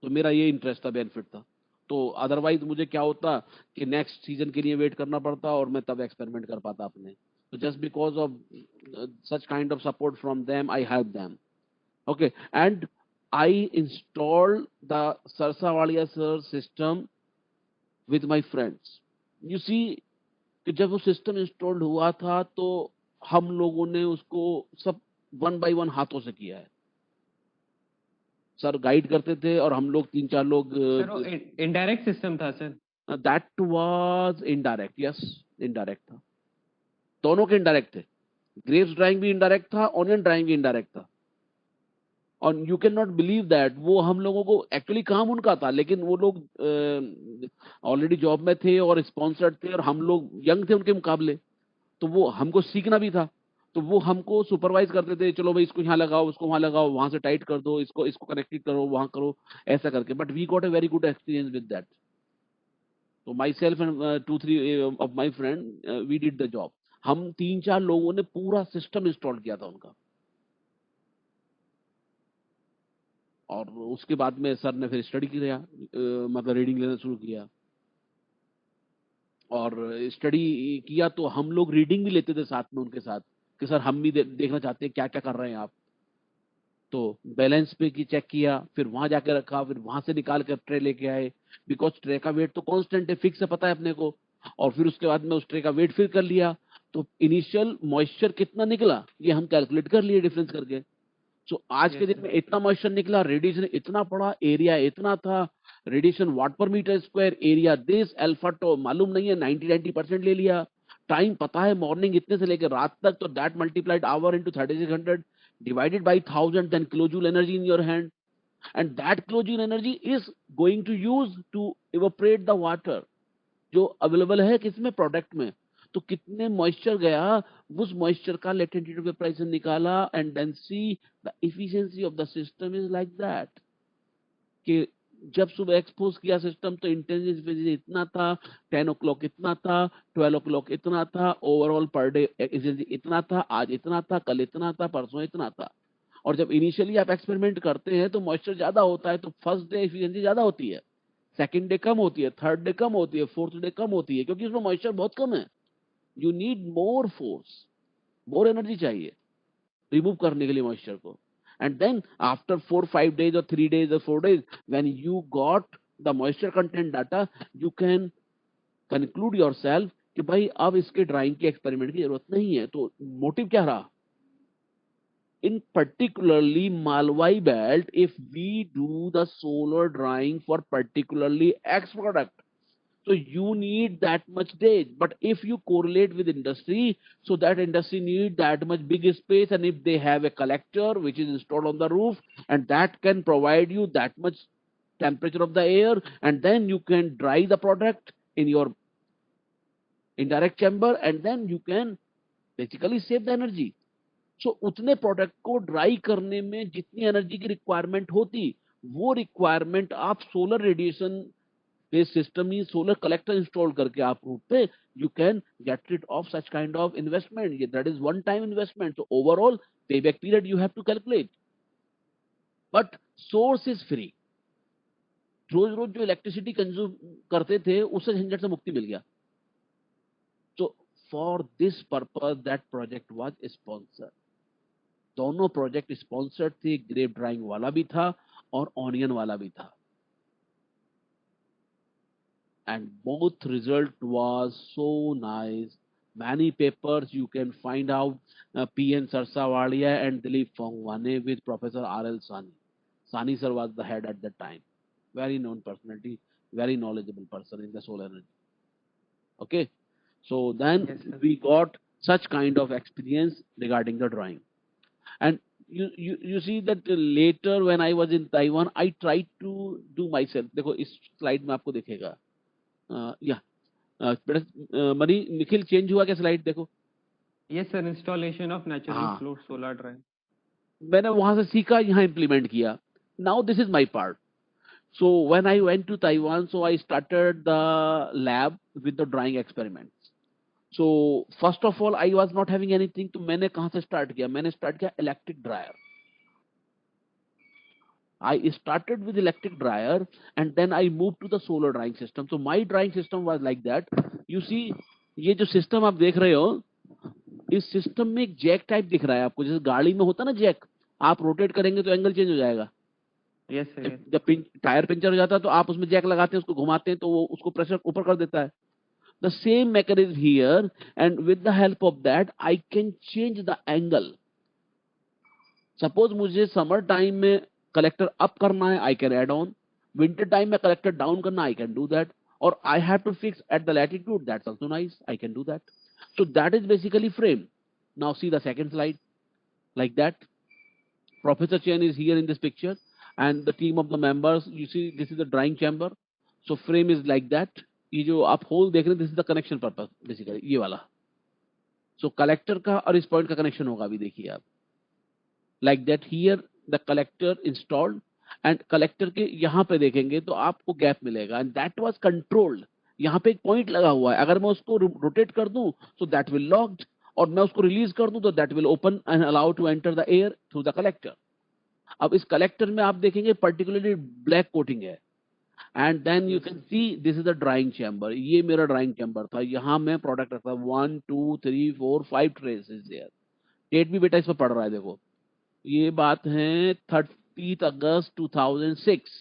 तो मेरा ये इंटरेस्ट था, बेनिफिट था। तो अदरवाइज मुझे क्या होता कि नेक्स्ट सीजन के लिए वेट करना पड़ता और मैं तब एक्सपेरिमेंट कर पाता अपने। तो just because of such kind of support from them, I help them. Okay, and I installed the Sarsawalia sir system with my friends. You see, कि जब वो सिस्टम इंस्टॉल्ड हुआ था तो हम लोगों ने उसको सब वन बाय वन हाथों से किया है। सर गाइड करते थे और हम लोग 3-4 लोग। सर वो इनडायरेक्ट सिस्टम था sir. That was indirect, yes, indirect था। दोनों के इनडायरेक्ट थे। ग्रेप्स ड्राइंग भी इनडायरेक्ट था, ऑनियन ड्राइंग भी इनडायरेक्ट था। और you can not believe that वो हम लोगों को एक्चुअली काम उनका था, लेकिन वो लोग ऑलरेडी जॉब में थे और स्पॉन्सर्ड थे और हम लोग यंग थे उनके मुकाबले, तो वो हमको सीखना भी था। तो वो हमको सुपरवाइज करते थे, चलो भाई इसको यहाँ लगाओ, उसको वहां लगाओ, वहां से टाइट कर दो, इसको इसको कनेक्टेड करो, वहां करो, ऐसा करके। But we got a very good experience with that. तो myself and 2-3 of my friend, we did the job. हम 3-4 लोगों ने पूरा सिस्टम इंस्टॉल किया था उनका। और उसके बाद में सर ने फिर स्टडी किया, मतलब रीडिंग लेना शुरू किया। और स्टडी किया तो हम लोग रीडिंग भी लेते थे साथ में उनके साथ, कि सर हम भी देखना चाहते हैं क्या क्या कर रहे हैं आप। तो बैलेंस पे की चेक किया, फिर वहां जाके रखा, फिर वहां से निकाल कर ट्रे लेके आए, बिकॉज ट्रे का वेट तो कांस्टेंट है, फिक्स है, पता है अपने को। और फिर उसके बाद में उस ट्रे का वेट फिर कर लिया, तो इनिशियल मॉइस्चर कितना निकला ये हम कैलकुलेट कर लिए डिफरेंस करके। सो आज के यस दिन में सर। इतना मॉइस्चर निकला, रेडिएशन इतना पड़ा, एरिया इतना था, radiation watt per metre square, area this alpha तो मालूम नहीं है, 90% ले लिया। टाइम पता है मॉर्निंग इतने से लेकर रात तक, तो that multiplied our into 3600 divided by 1000, then kilojoule energy in your hand, and that kilojoule energy is going to use to evaporate the water जो अवेलेबल है किसमें, प्रोडक्ट में। तो कितने मॉइस्चर गया, उस मॉइस्चर का लेटेंट हीट ऑफ वेपराइजेशन निकाला, and then see the efficiency of the system is like that कि जब सुबह एक्सपोज किया सिस्टम तो इंटेंसिटी इतना था, 10 o'clock इतना था, 12 o'clock इतना था, ओवरऑल पर डे इतना था, आज इतना था, कल इतना था, परसों इतना था। और जब इनिशियली आप एक्सपेरिमेंट करते हैं तो मॉइस्चर ज्यादा होता है, तो फर्स्ट डे एफिशिएंसी ज्यादा होती है, सेकंड डे कम होती है, थर्ड डे कम होती है, फोर्थ डे कम होती है, क्योंकि उसमें मॉइस्चर बहुत कम है। You need more force, more energy चाहिए रिमूव करने के लिए मॉइस्चर को। And then after 4-5 days or 3 days or 4 days, when you got the moisture content data, you can conclude yourself कि भाई अब इसके ड्राइंग के एक्सपेरिमेंट की जरूरत नहीं है। तो मोटिव क्या रहा, in particularly Malwai belt, if we do the solar drying for particularly X product, so you need that much days. But if you correlate with industry, so that industry need that much big space, and if they have a collector which is installed on the roof, and that can provide you that much temperature of the air, and then you can dry the product in your indirect chamber, and then you can basically save the energy. सो उतने product को dry करने में जितनी energy की requirement होती, वो requirement आप solar radiation based system ही, सोलर कलेक्टर इंस्टॉल करके आप रूप पे you can get rid of such kind of investment. That is one time investment, तो overall pay back period you have to calculate, but source is free. रोज रोज जो electricity consume करते थे उससे झंझट से मुक्ति मिल गया। तो for this purpose that project was sponsored. दोनों प्रोजेक्ट स्पॉन्सर्ड थे, ग्रेप ड्राइंग वाला भी था और ऑनियन वाला भी था, and both result was so nice. Many papers you can find out, P.N. Sarsawalia and Dilip Phongwane with Professor R.L. Sani. Sani sir was the head at that time, very known personality, very knowledgeable person in the solar energy. Okay, so then Yes sir. we got such kind of experience regarding the drawing. And you see that later when I was in Taiwan, I tried to do myself. देखो इस slide में आपको दिखेगा या बेटा money Nikhil change हुआ क्या slide देखो. Yes, sir. Installation of naturally हाँ float solar dryer. मैंने वहां से सीखा यहाँ इम्प्लीमेंट किया. Now this is my part. So when I went to Taiwan, so I started the lab with the drawing experiments. So first of all, I was not having anything. तो मैंने कहाँ से start किया? मैंने start किया electric dryer. I started with electric dryer and then I moved to the solar drying system. So my drying system was like that. You see, ये जो system आप देख रहे हो, इस system में एक jack type दिख रहा है आपको, जैसे गाड़ी में होता ना jack, आप rotate करेंगे तो angle change हो जाएगा. Yes, sir. Yes. जब टायर पंचर हो जाता है तो आप उसमें जैक लगाते हैं, उसको घुमाते हैं तो वो उसको प्रेशर ऊपर कर देता है. The same mechanism here and with the help of that I can change the angle. Suppose मुझे समर टाइम में कलेक्टर अप करना है, I can add on. Winter time में कलेक्टर डाउन करना, आई कैन डू दैट. और I have to fix at the latitude, that's also nice, I can do that. So that is basically frame. Now see the second slide. Like that Professor Chen is here in this picture and the team of the members. You see, this is the drying chamber. So frame is like that. ये जो आप whole देख रहे हैं, this is the connection purpose basically, ये वाला. So collector का और इस point का connection होगा, अभी देखिए आप. Like that here the collector installed and collector के यहाँ पे देखेंगे तो आपको gap मिलेगा and that was controlled. यहाँ पे एक point लगा हुआ है, अगर मैं उसको rotate कर दूं so that will locked, और मैं उसको release कर दूं तो that will open and allow to enter the air through the collector. अब इस कलेक्टर में आप देखेंगे पर्टिकुलरली ब्लैक कोटिंग है and then you can see this is the drying chamber. ये मेरा ड्राइंग चैम्बर था, यहाँ मैं प्रोडक्ट रखता 1 2 3 4 5 ट्रेस इज देयर. डेट भी बेटा इस पर पड़ रहा है देखो. ये बात है 30 अगस्त 2006,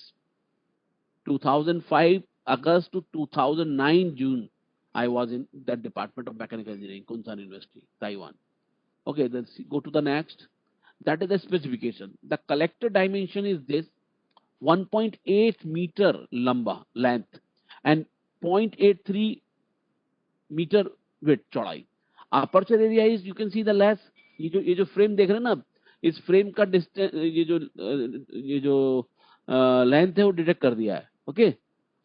2005 अगस्त टू 2009 जून. I was in that department of mechanical engineering, Kunshan University, Taiwan. Okay, then go to the next. That is the specification. The collector dimension is this: 1.8 meter lamba length and 0.83 meter width चौड़ाई. Aperture area is, you can see the less. ये जो frame देख रहे हैं ना, इस frame का distance, ये जो length है वो detect कर दिया है. Okay,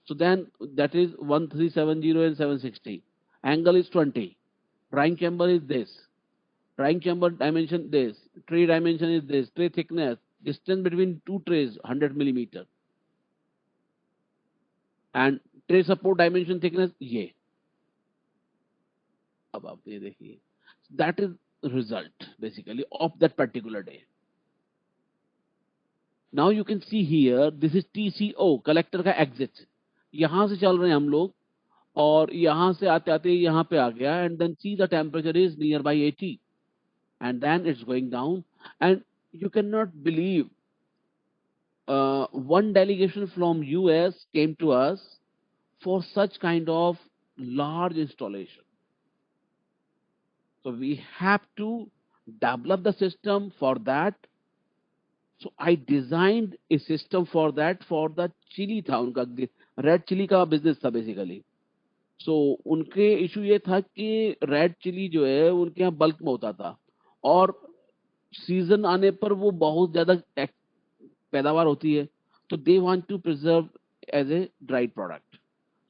so then that is 1370 and 760. Angle is 20. Drying chamber is this. Drying chamber dimension this. Tray dimension is this. Tray thickness. Distance between two trays 100 millimeter. And tray support dimension thickness ये. अब आप ये देखिए. That is result basically of that particular day. Now you can see here, this is TCO, collector का exit. यहाँ से चल रहे हैं हम लोग और यहाँ से आते आते यहाँ पे आ गया and then see the temperature is nearby 80 and then it's going down and you cannot believe one delegation from US came to us for such kind of large installation. So we have to develop the system for that. So I designed a system for that for the chili था उनका red chilli का business था basically. सो उनके issue ये था कि red chilli जो है उनके यहाँ बल्क में होता था और सीजन आने पर वो बहुत ज्यादा पैदावार होती है, तो they want to preserve as a dried product.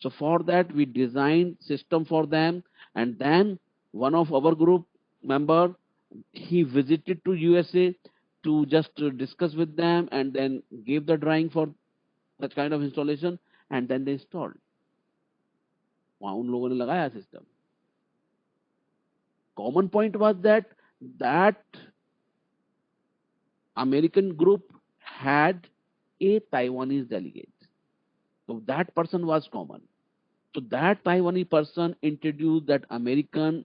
So for that we designed system for them and then one of our group member, he visited to USA to just discuss with them and then gave the drawing for such kind of installation and then they installed. वहां उन लोगों ने लगाया system. Common point was that American group had a Taiwanese delegate. So that person was common. So that Taiwanese person introduced that American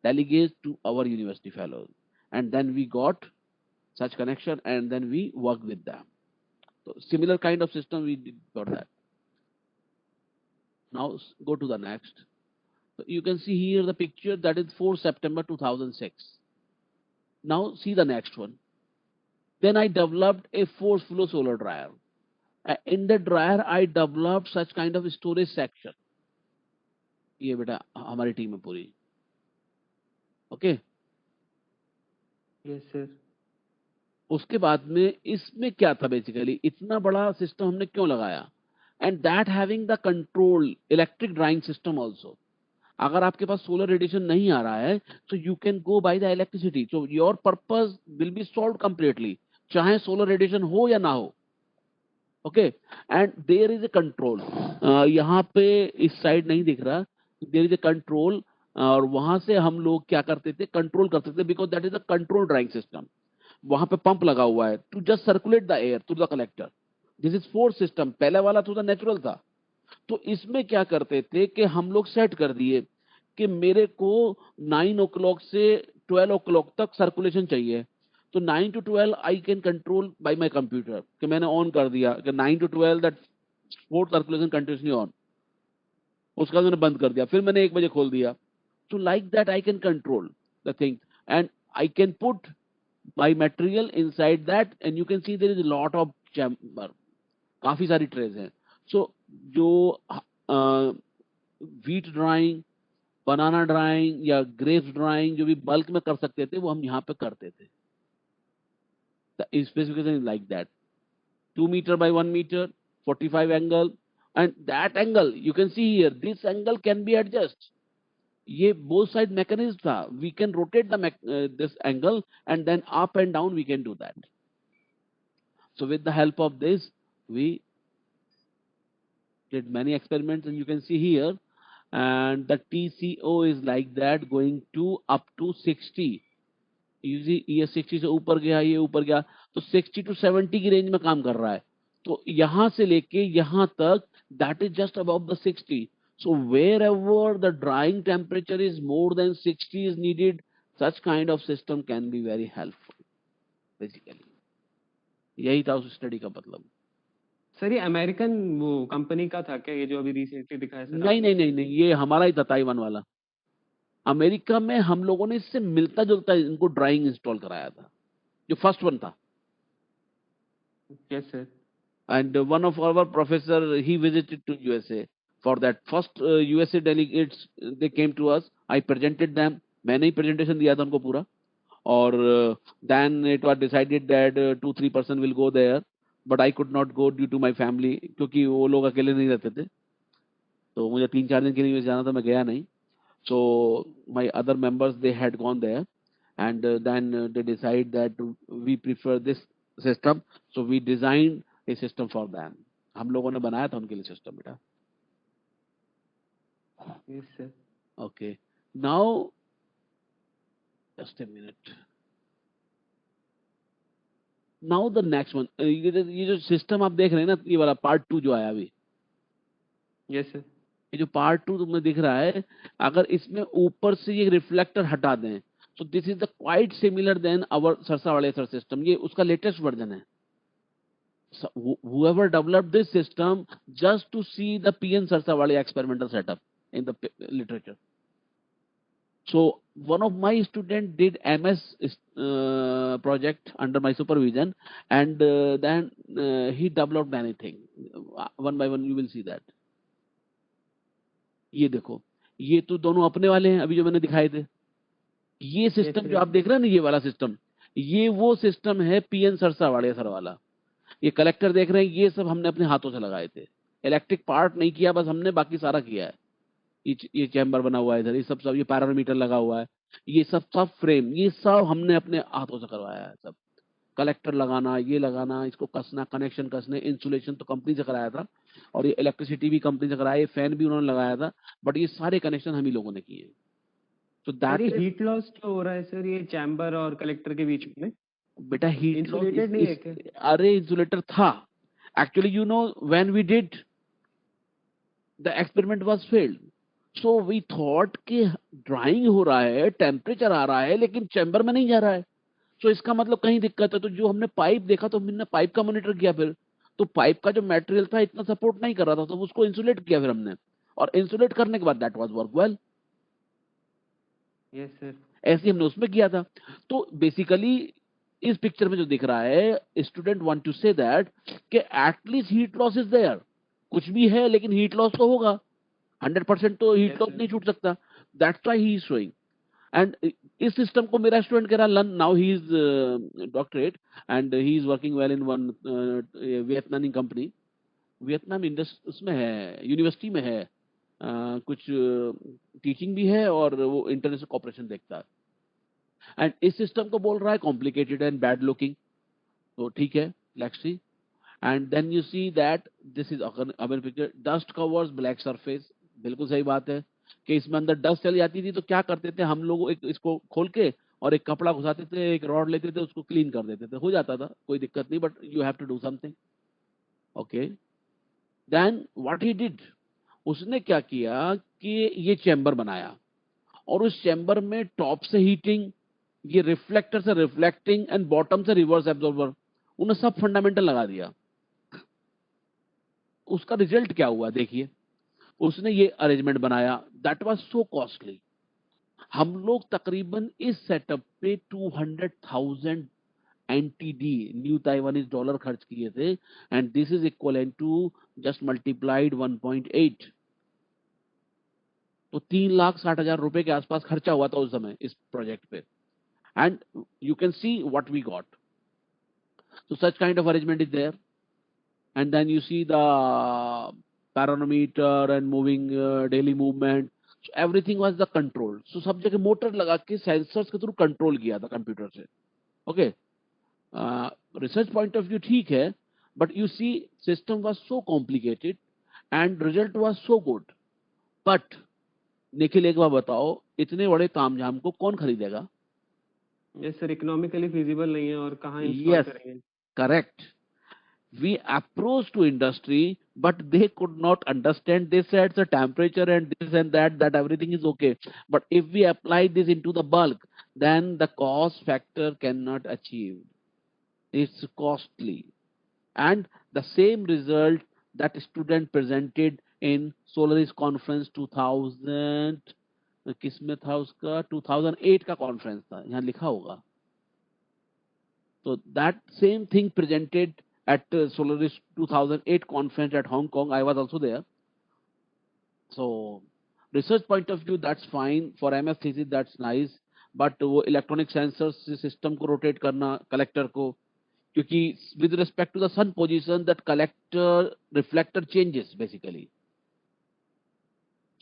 delegates to our university fellows. And then we got such connection and then we worked with them. So similar kind of system we did for that. Now go to the next. So you can see here the picture that is 4 September 2006. Now see the next one. Then I developed a force flow solar dryer. In the dryer I developed such kind of storage section. ये बेटा हमारी team है पूरी. Okay. Yes, sir. उसके बाद में इसमें क्या था, बेसिकली इतना बड़ा सिस्टम हमने क्यों लगाया, and that having the control electric drawing system also. अगर आपके पास सोलर रेडिएशन नहीं आ रहा है तो you can go by the electricity, so your purpose will be solved completely, चाहे सोलर रेडिएशन हो या ना हो। Okay, and there is a control, यहाँ पे इस साइड नहीं दिख रहा, देयर इज ए कंट्रोल, और वहां से हम लोग क्या करते थे, कंट्रोल करते थे, because that is a control drying system. वहां पे पंप लगा हुआ है to just circulate the air to the collector. This is force system, पहले वाला तो नेचुरल था। तो इसमें क्या करते थे कि हम लोग सेट कर दिए कि मेरे को 9 o'clock से 12 o'clock तक सर्कुलेशन चाहिए, तो 9 to 12 I can control by my computer, कि मैंने ऑन कर दिया कि 9 to 12 that sport circulation continuously on, उसका मैंने बंद कर दिया, फिर मैंने 1 बजे खोल दिया। तो like that I can control the thing, and I can put my material inside that, and you can see there is a lot of chamber, काफी सारी ट्रेज हैं। सो जो व्हीट ड्राइंग, बनाना ड्राइंग या grapes drying जो भी bulk में कर सकते थे वो हम यहाँ पे करते थे। The specification is like that, 2 meter by 1 meter, 45 angle, and that angle you can see here, this angle can be adjusted, ये both side mechanism था, we can rotate the this angle and then up and down we can do that. So with the help of this we did many experiments, and you can see here, and the TCO is like that, going to up to 60, ये 60 से ऊपर गया, ये ऊपर गया, तो 60 to 70 की range में काम कर रहा है। तो यहां से लेके यहां तक that is just about the 60। So wherever the drying temperature is more than 60 is needed, such kind of system can be very helpful. Basically यही था उस स्टडी का मतलब। सर ये अमेरिकन वो कंपनी का था क्या, ये जो अभी रिसेंटली दिखाया सर? नहीं नहीं नहीं नहीं, ये हमारा ही था, ताइवान वाला। अमेरिका में हम लोगों ने इससे मिलता जुलता इनको ड्राइंग इंस्टॉल कराया था, जो फर्स्ट वन था। Yes sir. And one of our professor, he visited to USA. For that first USA delegates, they came to us, I presented them, मैंने ही presentation दिया था उनको पूरा, और then it was decided that 2-3% will go there, but I could not go due to my family, क्योंकि वो लोग अकेले नहीं रहते थे, तो मुझे 3-4 दिन के लिए जाना था, मैं गया नहीं। So my other members, they had gone there, and then they decide that we prefer this system, so we designed a system for them. हम लोगों ने बनाया था उनके लिए सिस्टम बेटा। Yes sir. Okay, now just a minute, now the next one, ये जो सिस्टम आप देख रहे हैं ना, ये वाला पार्ट 2 जो आया अभी, यस सर। ये जो पार्ट 2 तुम्हें दिख रहा है, अगर इसमें ऊपर से ये रिफ्लेक्टर हटा दें, so this is the quite similar than our सरसावालेसर सिस्टम, ये उसका लेटेस्ट वर्जन है। So, whoever developed this system just to see the PN Sarsawale experimental setup in the literature. So one of my student did MS project under my supervision, and then he developed anything. One by one you will see that. ये देखो, ये तो दोनों अपने वाले हैं अभी जो मैंने दिखाए थे। ये सिस्टम जो आप देख रहे हैं ना, ये वाला सिस्टम, ये वो सिस्टम है PN सरसावाले सर वाला। ये कलेक्टर देख रहे हैं, ये सब हमने अपने हाथों से लगाए थे, इलेक्ट्रिक पार्ट नहीं किया, बस हमने बाकी सारा किया है। ये चैम्बर बना हुआ है इधर, ये सब ये पैरामीटर लगा हुआ है, ये सब फ्रेम, ये सब हमने अपने हाथों से करवाया है। सब कलेक्टर लगाना, ये लगाना, इसको कसना, कनेक्शन कसने, इंसुलेशन तो कंपनी से कराया था, और ये इलेक्ट्रिसिटी भी कंपनी से कराया, फैन भी उन्होंने लगाया था, बट ये सारे कनेक्शन हम ही लोगों ने किए। तो दैट हीट लॉस जो हो रहा है सर ये चैम्बर और कलेक्टर के बीच में, बेटा हीट लॉस इंसुलेटेड नहीं है क्या? अरे इंसुलेटर था actually, you know when we did the experiment was failed, so we thought कि ड्राइंग हो रहा है, टेम्परेचर आ रहा है, लेकिन चैम्बर में नहीं जा रहा है, तो इसका मतलब कहीं दिक्कत है। तो जो हमने पाइप देखा, तो हमने पाइप का मॉनिटर किया, फिर तो पाइप का जो मटेरियल था इतना सपोर्ट नहीं कर रहा था, तो उसको इंसुलेट किया फिर हमने, और इंसुलेट करने के बाद that was work well. Yes sir. ऐसे हमने उसमें किया था। तो बेसिकली इस पिक्चर में जो दिख रहा है, student want to say that कि at least heat loss is there, कुछ भी है लेकिन हीट लॉस तो होगा, 100% तो हीट लॉस नहीं छूट सकता, that's why he is showing. And इस सिस्टम को मेरा स्टूडेंट कह रहा learn, now he is doctorate and he is working well in one Vietnamese company, Vietnam industry उसमें है, यूनिवर्सिटी में है, कुछ टीचिंग भी है और वो इंटरनेशनल कॉपरेशन देखता है, एंड इस सिस्टम को बोल रहा है कॉम्प्लिकेटेड एंड बैड लुकिंग, तो ठीक है, let's see. And then you see that this is अगर picture, dust covers black surface, बिल्कुल सही बात है कि इसमें अंदर डस्ट चली जाती थी, तो क्या करते थे हम लोग, एक इसको खोल के और एक कपड़ा घुसाते थे, एक रॉड लेते थे, उसको क्लीन कर देते थे, हो जाता था, कोई दिक्कत नहीं, but you have to do something. Okay, then what he did, उसने क्या किया कि ये चैम्बर बनाया और उस चैम्बर में टॉप से हीटिंग, ये रिफ्लेक्टर से रिफ्लेक्टिंग एंड बॉटम से रिवर्स एब्जॉर्बर, उन्हें सब फंडामेंटल लगा दिया। उसका रिजल्ट क्या हुआ देखिए, उसने ये अरेंजमेंट बनाया, दैट वाज सो कॉस्टली। हम लोग तकरीबन इस सेटअप पे 200,000 एनटीडी, न्यू ताइवानीज डॉलर खर्च किए थे, and this is equivalent to just multiplied 1.8, तो 3,60,000 रुपए के आसपास खर्चा हुआ था उस समय इस प्रोजेक्ट पे, and you can see what we got. So such kind of arrangement is there, and then you see the parameter and moving daily movement, so everything was the control, so सब जगह motor लगा के sensors के through control किया था computer से। Okay, research point of view ठीक है, but you see system was so complicated and result was so good. But Nikhil एक बार बताओ, इतने बड़े तामझाम को कौन खरीदेगा? यस सर, इकोनॉमिकली फिजिबल नहीं है और कहाँ इंस्टॉल यस, करेंगे। Correct. We approached to industry, but they could not understand. They said the temperature and this and that everything is okay. But if we apply this into the bulk, then the cost factor cannot achieve. It's costly. And the same result that student presented in Solaris conference 2000, किसमें था उसका, 2008 का conference था, यहाँ लिखा होगा। So that same thing presented at Solaris 2008 conference at Hong Kong. I was also there. So research point of view, that's fine. For MS thesis, that's nice. But वो electronic sensor system को rotate करना collector को, क्योंकि with respect to the sun position that collector reflector changes basically,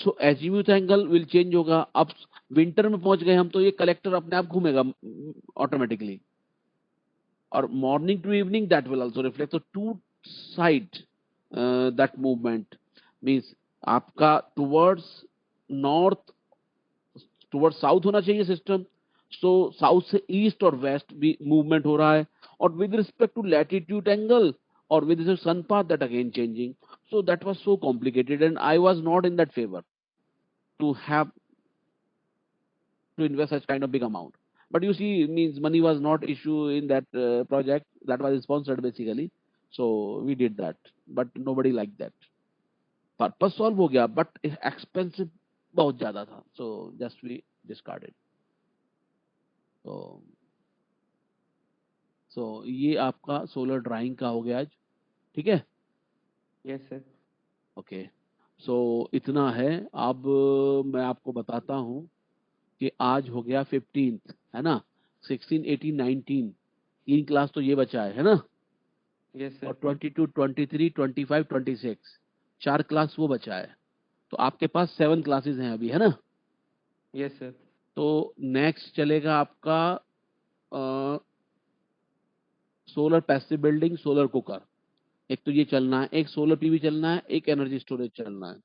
so azimuth angle will change होगा। अब winter में पहुंच गए हम, तो ये कलेक्टर अपने आप घूमेगा automatically, or morning to evening that will also reflect, so two side that movement means आपका towards north, towards south होना चाहिए सिस्टम, so south से east और west भी movement हो रहा है, और with respect to latitude angle or with the sun path that again changing, so that was so complicated and I was not in that favor to have to invest such kind of big amount. But you see, means money was not issue in that project that was sponsored basically, so we did that, but nobody liked that. Purpose solve हो गया, but expensive बहुत ज्यादा था, so just we discarded. So ये आपका solar drawing का हो गया आज, ठीक है? Yes sir. ओके, सो इतना है। अब मैं आपको बताता हूँ कि आज हो गया 15th, है ना? 16, 18, 19 तीन क्लास तो ये बचा है ना? Yes sir. और 22, 23, 25, 26 चार क्लास वो बचा है, तो आपके पास 7 क्लासेस हैं अभी, है ना? Yes sir. तो नेक्स्ट चलेगा आपका solar passive building, solar cooker, एक तो ये चलना है, एक सोलर पीवी चलना है, एक एनर्जी स्टोरेज चलना है,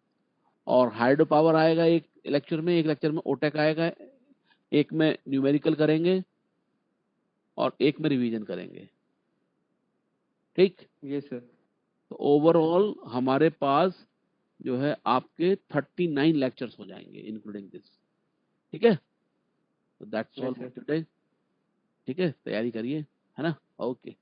और हाइड्रो पावर आएगा एक लेक्चर में, एक लेक्चर में ओटेक आएगा, एक में न्यूमेरिकल करेंगे और एक में रिवीजन करेंगे, ठीक? Yes sir. तो ओवरऑल हमारे पास जो है आपके 39 लेक्चर्स हो जाएंगे इंक्लूडिंग दिस, ठीक है? तो दैट्स ऑल फॉर टुडे, ठीक है? तैयारी करिए, है ना? ओके।